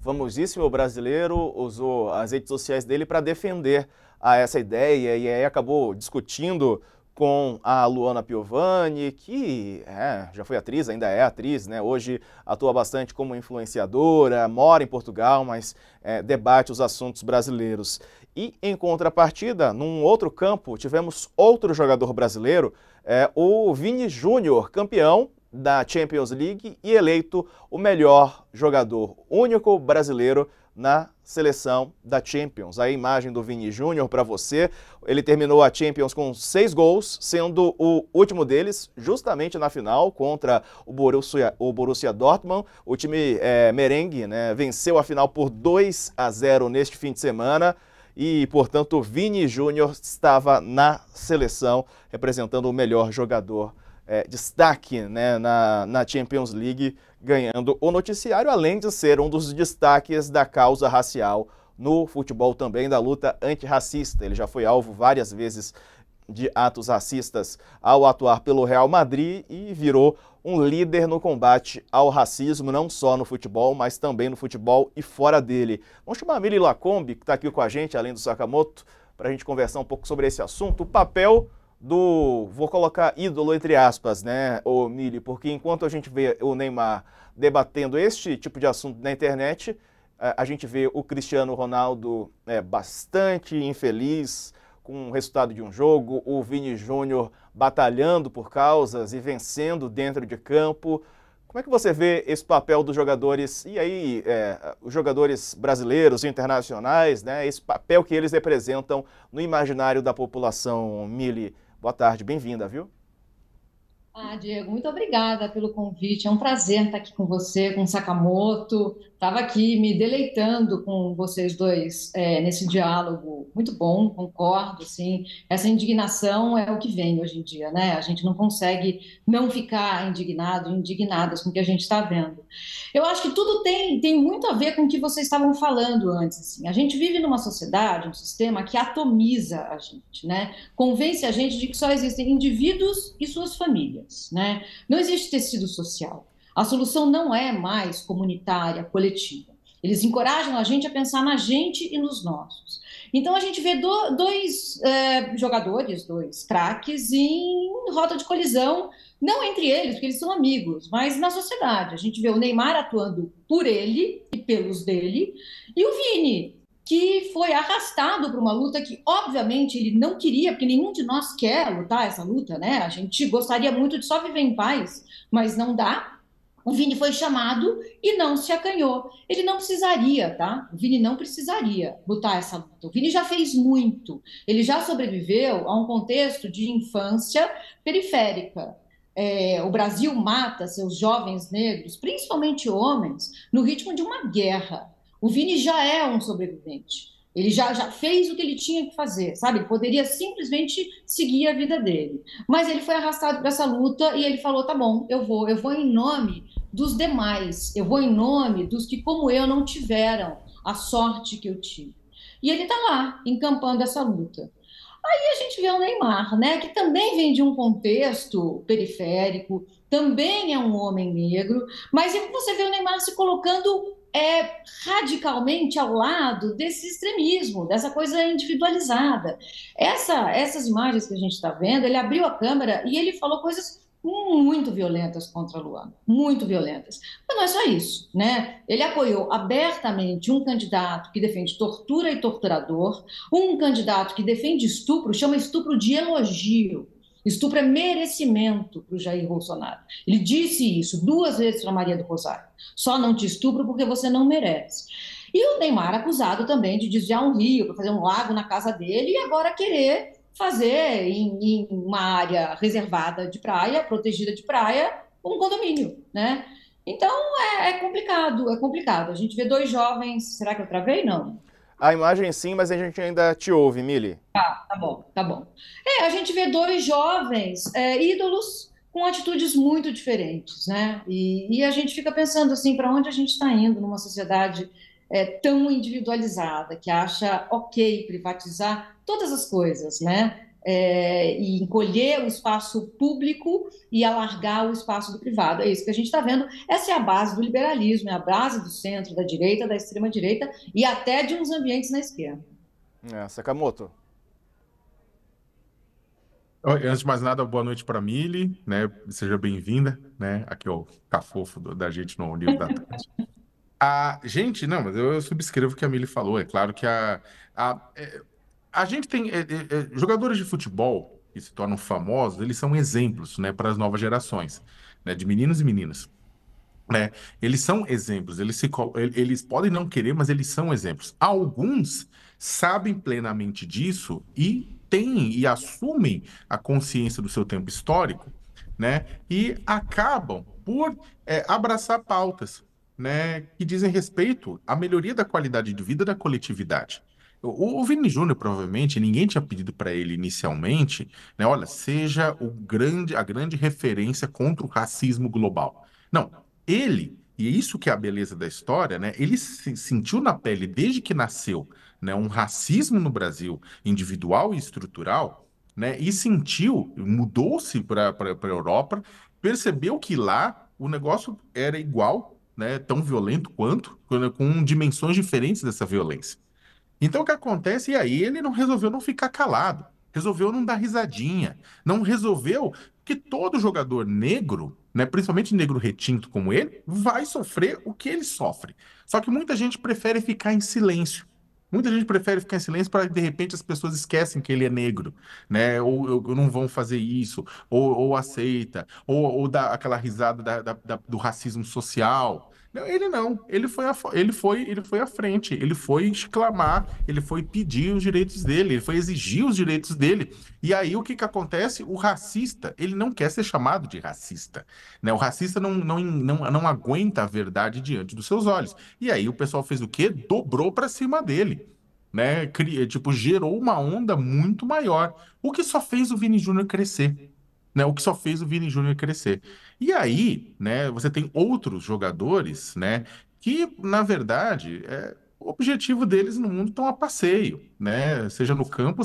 famosíssimo brasileiro, usou as redes sociais dele para defender essa ideia e aí acabou discutindo com a Luana Piovani, que já foi atriz, ainda é atriz, né? Hoje atua bastante como influenciadora, mora em Portugal, mas debate os assuntos brasileiros. E em contrapartida, num outro campo, tivemos outro jogador brasileiro, o Vini Júnior, campeão da Champions League e eleito o melhor jogador único brasileiro na seleção da Champions. A imagem do Vini Júnior para você. Ele terminou a Champions com 6 gols, sendo o último deles justamente na final contra o Borussia Dortmund. O time merengue, né, venceu a final por 2-0 neste fim de semana. E, portanto, o Vini Júnior estava na seleção, representando o melhor jogador destaque, né, na Champions League, ganhando o noticiário, além de ser um dos destaques da causa racial no futebol também, da luta antirracista. Ele já foi alvo várias vezes de atos racistas ao atuar pelo Real Madrid e virou um líder no combate ao racismo, não só no futebol, mas também no futebol e fora dele. Vamos chamar a Mili Lacombe, que está aqui com a gente, além do Sakamoto, para a gente conversar um pouco sobre esse assunto, o papel vou colocar ídolo entre aspas, né, ô Mili, porque enquanto a gente vê o Neymar debatendo este tipo de assunto na internet, a gente vê o Cristiano Ronaldo bastante infeliz com o resultado de um jogo, o Vini Júnior batalhando por causas e vencendo dentro de campo. Como é que você vê esse papel dos jogadores, e aí os jogadores brasileiros e internacionais, né, esse papel que eles representam no imaginário da população, Mili? Boa tarde, bem-vinda, viu? Diego, muito obrigada pelo convite. É um prazer estar aqui com você, com o Sakamoto. Estava aqui me deleitando com vocês dois nesse diálogo muito bom, concordo, sim. Essa indignação é o que vem hoje em dia, né? A gente não consegue não ficar indignado, indignadas com o que a gente está vendo. Eu acho que tudo tem muito a ver com o que vocês estavam falando antes. Assim. A gente vive numa sociedade, um sistema que atomiza a gente, né? Convence a gente de que só existem indivíduos e suas famílias, né? Não existe tecido social. A solução não é mais comunitária, coletiva. Eles encorajam a gente a pensar na gente e nos nossos. Então a gente vê dois jogadores, dois craques em rota de colisão, não entre eles, porque eles são amigos, mas na sociedade. A gente vê o Neymar atuando por ele e pelos dele, e o Vini, que foi arrastado para uma luta que, obviamente, ele não queria, porque nenhum de nós quer lutar essa luta, né? A gente gostaria muito de só viver em paz, mas não dá. O Vini foi chamado e não se acanhou. Ele não precisaria, tá? O Vini não precisaria lutar essa luta. O Vini já fez muito. Ele já sobreviveu a um contexto de infância periférica. O Brasil mata seus jovens negros, principalmente homens, no ritmo de uma guerra. O Vini já é um sobrevivente. Ele já fez o que ele tinha que fazer, sabe? Ele poderia simplesmente seguir a vida dele. Mas ele foi arrastado para essa luta e ele falou: tá bom, eu vou em nome dos demais, eu vou em nome dos que, como eu, não tiveram a sorte que eu tive. E ele está lá, encampando essa luta. Aí a gente vê o Neymar, né, que também vem de um contexto periférico, também é um homem negro, mas você vê o Neymar se colocando radicalmente ao lado desse extremismo, dessa coisa individualizada. Essas imagens que a gente está vendo, ele abriu a câmera e ele falou coisas muito violentas contra a Luana, muito violentas. Mas não é só isso, né? Ele apoiou abertamente um candidato que defende tortura e torturador, um candidato que defende estupro, chama estupro de elogio. Estupro é merecimento para o Jair Bolsonaro. Ele disse isso 2 vezes para Maria do Rosário. Só não te estupro porque você não merece. E o Neymar acusado também de desviar um rio para fazer um lago na casa dele e agora querer fazer em uma área reservada de praia, protegida de praia, um condomínio, né? Então é complicado, é complicado. A gente vê dois jovens. Será que eu travei? Não. A imagem sim, mas a gente ainda te ouve, Mili. Tá bom, tá bom. A gente vê dois jovens ídolos com atitudes muito diferentes, né? E a gente fica pensando assim, para onde a gente está indo numa sociedade tão individualizada, que acha ok privatizar todas as coisas, né? e encolher o espaço público e alargar o espaço do privado. É isso que a gente está vendo. Essa é a base do liberalismo, é a base do centro, da direita, da extrema-direita e até de uns ambientes na esquerda. Sakamoto. Antes de mais nada, boa noite para a Mili, né? Seja bem-vinda, né? Aqui é o cafofo da gente no Livro da Tarde. Gente, não, mas eu subscrevo o que a Mili falou. É claro que a gente tem jogadores de futebol que se tornam famosos, eles são exemplos, né, para as novas gerações, né, de meninos e meninas, né? Eles são exemplos, eles podem não querer, mas eles são exemplos. Alguns sabem plenamente disso e têm e assumem a consciência do seu tempo histórico, né? E acabam por abraçar pautas, né, que dizem respeito à melhoria da qualidade de vida da coletividade. O Vini Júnior, provavelmente, ninguém tinha pedido para ele inicialmente, né? Olha, seja a grande referência contra o racismo global. Não, e é isso que é a beleza da história, né? Ele sentiu na pele desde que nasceu, né, um racismo no Brasil, individual e estrutural, né? E sentiu, mudou-se para a Europa, percebeu que lá o negócio era igual, né, tão violento quanto, com dimensões diferentes dessa violência. Então, o que acontece? E aí ele não resolveu não ficar calado, resolveu não dar risadinha, não resolveu que todo jogador negro, né, principalmente negro retinto como ele, vai sofrer o que ele sofre. Só que muita gente prefere ficar em silêncio. Muita gente prefere ficar em silêncio para, de repente, as pessoas esquecem que ele é negro, né? Ou não vão fazer isso, ou aceita, ou dá aquela risada do racismo social. Não, ele não. Ele foi à frente. Ele foi exclamar, ele foi pedir os direitos dele, ele foi exigir os direitos dele. E aí o que que acontece? O racista, ele não quer ser chamado de racista, né? O racista não aguenta a verdade diante dos seus olhos. E aí o pessoal fez o quê? Dobrou para cima dele. Né, tipo, gerou uma onda muito maior, o que só fez o Vini Júnior crescer, né? O que só fez o Vini Júnior crescer. E aí, né, você tem outros jogadores, né, que, na verdade, o objetivo deles no mundo estão a passeio, né? Seja no campo,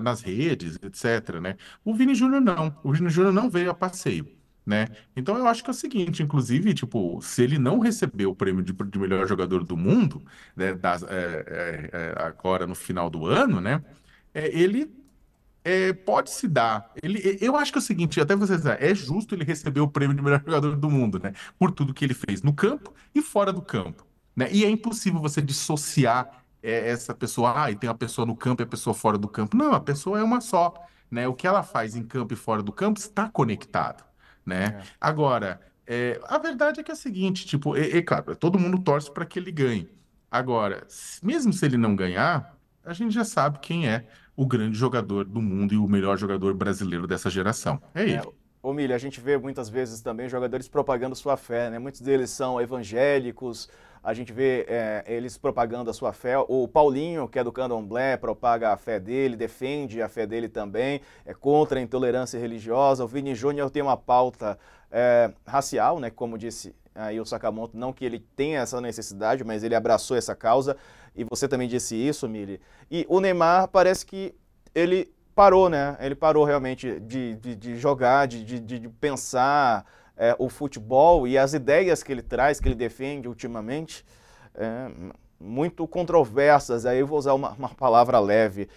nas redes, etc, né? O Vini Júnior não. O Vini Júnior não veio a passeio, né? Então eu acho que é o seguinte, inclusive, tipo, se ele não receber o prêmio de melhor jogador do mundo, né, agora no final do ano, né? Ele pode se dar. Eu acho que é o seguinte, até vocês dizem, é justo ele receber o prêmio de melhor jogador do mundo, né? Por tudo que ele fez no campo e fora do campo, né? E é impossível você dissociar essa pessoa, e tem a pessoa no campo e a pessoa fora do campo. Não, a pessoa é uma só, né? O que ela faz em campo e fora do campo está conectado, né? É. Agora, a verdade é que é a seguinte, tipo, claro, todo mundo torce para que ele ganhe. Agora, mesmo se ele não ganhar, a gente já sabe quem é o grande jogador do mundo e o melhor jogador brasileiro dessa geração. É É, ele. ô Milha, a gente vê muitas vezes também jogadores propagando sua fé, né? Muitos deles são evangélicos, a gente vê eles propagando a sua fé. O Paulinho, que é do Candomblé, propaga a fé dele, defende a fé dele também, é contra a intolerância religiosa. O Vini Júnior tem uma pauta racial, né? Como disse aí o Sakamoto, não que ele tenha essa necessidade, mas ele abraçou essa causa, e você também disse isso, Mili. E o Neymar parece que ele parou, né? Ele parou realmente de jogar, de pensar o futebol e as ideias que ele traz, que ele defende ultimamente, é, muito controversas. Aí eu vou usar uma palavra leve.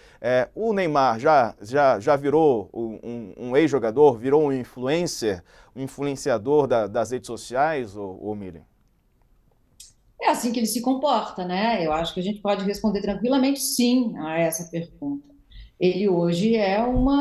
O Neymar já virou um ex-jogador, virou um influencer, um influenciador das redes sociais, ou Mili? É assim que ele se comporta, né? Eu acho que a gente pode responder tranquilamente sim a essa pergunta. Ele hoje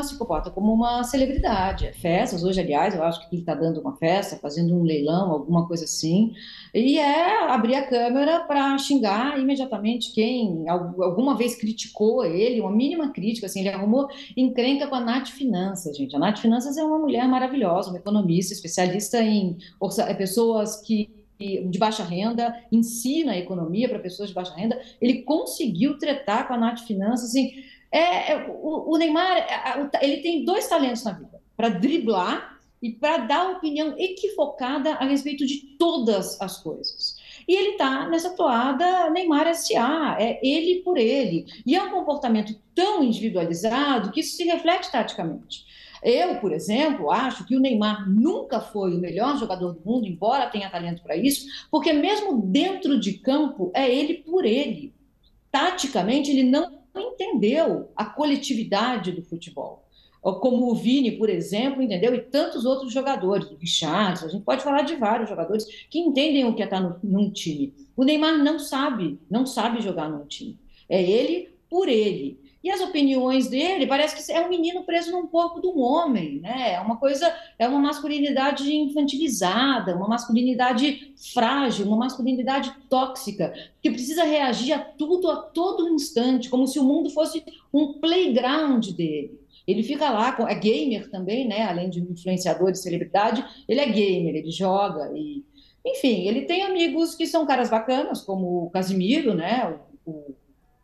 se comporta como uma celebridade. Festas, hoje, aliás, eu acho que ele está dando uma festa, fazendo um leilão, alguma coisa assim, e abrir a câmera para xingar imediatamente quem alguma vez criticou ele, uma mínima crítica, assim, ele arrumou encrenca com a Nath Finanças, gente. A Nath Finanças é uma mulher maravilhosa, uma economista, especialista em pessoas de baixa renda, ensina a economia para pessoas de baixa renda. Ele conseguiu tretar com a Nath Finanças, assim. O Neymar, ele tem dois talentos na vida: para driblar e para dar opinião equivocada a respeito de todas as coisas. E ele está nessa toada Neymar S.A., é ele por ele. E é um comportamento tão individualizado que isso se reflete taticamente. Eu, por exemplo, acho que o Neymar nunca foi o melhor jogador do mundo, embora tenha talento para isso, porque mesmo dentro de campo é ele por ele. Taticamente, ele não entendeu a coletividade do futebol. Como o Vini, por exemplo, entendeu? E tantos outros jogadores, o Richarlison, a gente pode falar de vários jogadores que entendem o que é estar num time. O Neymar não sabe jogar num time. É ele por ele. E as opiniões dele, parece que é um menino preso num corpo de um homem, né? É uma coisa, é uma masculinidade infantilizada, uma masculinidade frágil, uma masculinidade tóxica, que precisa reagir a tudo a todo instante, como se o mundo fosse um playground dele. Ele fica lá, é gamer também, né? Além de influenciador de celebridade, ele é gamer, ele joga e, enfim, ele tem amigos que são caras bacanas, como o Casimiro, né?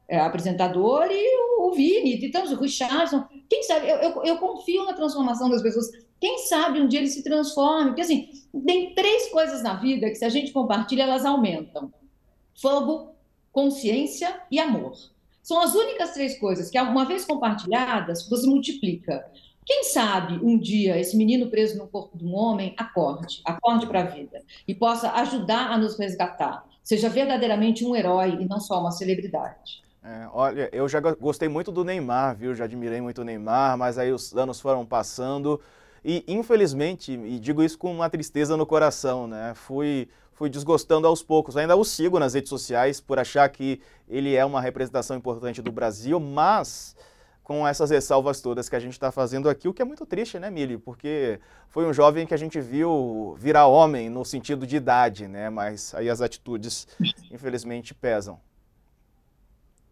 Apresentador, e o Vini, e tantos, o Richardson. Quem sabe, eu confio na transformação das pessoas. Quem sabe um dia ele se transforme? Porque, assim, tem três coisas na vida que, se a gente compartilha, elas aumentam: fogo, consciência e amor. São as únicas três coisas que, uma vez compartilhadas, você multiplica. Quem sabe um dia esse menino preso no corpo de um homem acorde para a vida e possa ajudar a nos resgatar, seja verdadeiramente um herói e não só uma celebridade. Olha, eu já gostei muito do Neymar, viu? Já admirei muito o Neymar, mas aí os anos foram passando e, infelizmente, e digo isso com uma tristeza no coração, né? Fui desgostando aos poucos. Ainda o sigo nas redes sociais por achar que ele é uma representação importante do Brasil, mas com essas ressalvas todas que a gente está fazendo aqui, o que é muito triste, né, Mili? Porque foi um jovem que a gente viu virar homem no sentido de idade, né? Mas aí as atitudes, infelizmente, pesam.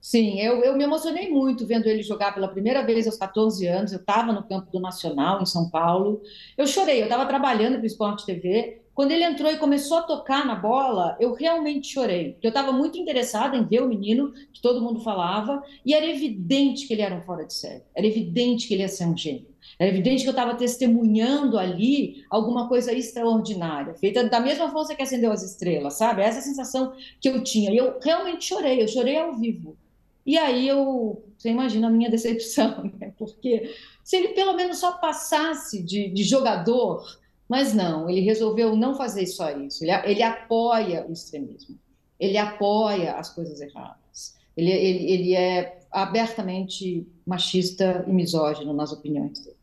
Sim, eu me emocionei muito vendo ele jogar pela primeira vez aos 14 anos. Eu estava no campo do Nacional, em São Paulo. Eu chorei, eu estava trabalhando para o Sport TV. Quando ele entrou e começou a tocar na bola, eu realmente chorei, porque eu estava muito interessada em ver o menino, que todo mundo falava, e era evidente que ele era um fora de série. Era evidente que ele ia ser um gênio. Era evidente que eu estava testemunhando ali alguma coisa extraordinária, feita da mesma força que acendeu as estrelas, sabe? Essa sensação que eu tinha. E eu realmente chorei, eu chorei ao vivo. E aí você imagina a minha decepção, né? Porque se ele pelo menos só passasse de jogador, mas não, ele resolveu não fazer só isso. Ele apoia o extremismo, ele apoia as coisas erradas, ele é abertamente machista e misógino nas opiniões dele.